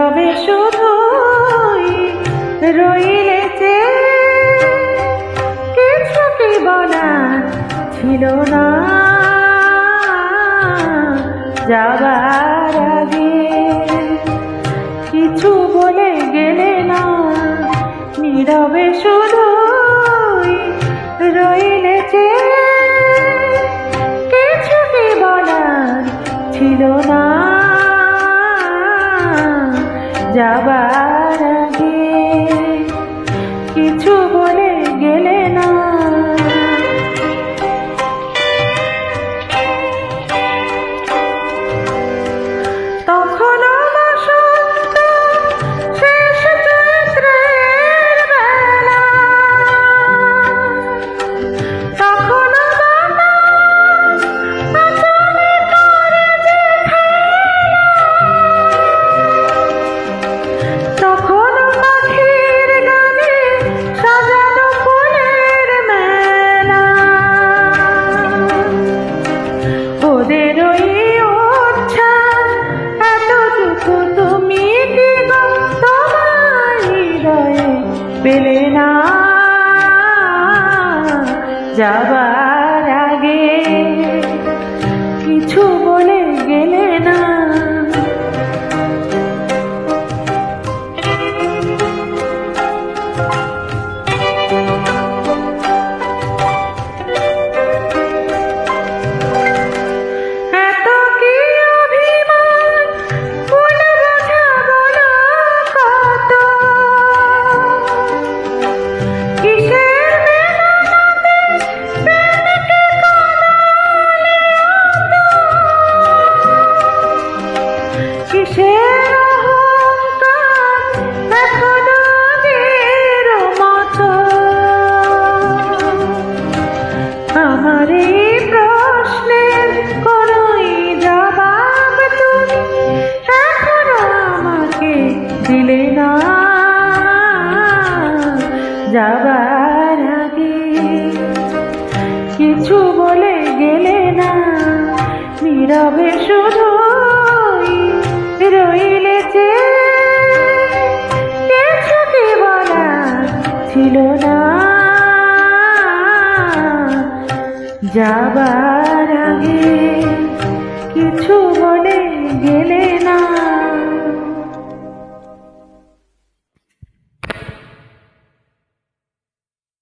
নীরবে শুধুই রইলে যে, কিছু কি বলার ছিল না যাবার আগে। কিছু বলে গেলে না, নীরবে শুধুই রইলে যে, কিছু কি বলার ছিল না যাবার আগে। কিছু বলে গেলে না। তখনও বসন্ত শেষ চৈত্রের বেলা, তখনও বাতাস আঁচলে করে যে খেলা, তখনও পাখির গানে সাজানো ফুলের মেলা। ওদের ওই উচ্ছ্বাস এতটুকু তুমি কি গো তোমার হৃদয়ে পেলে না যাবার আগে। কিছু বলে গেলে না। এত কি অভিমান ভুল বোঝা বলো কত, কিসের বেদনাতে প্রেমকে কাঁদালে অত, কিসের অহংকার এখন আগের মতো। আমার এই প্রশ্নের কোনোই জবাব তুমি এখনো আমাকে দিলে না যাবার আগে। কিছু বলে গেলে না, নীরবে শুধুই রইলে যে, কিছু কি বলার ছিল না যাবার আগে। কিছু বলে গেলে না।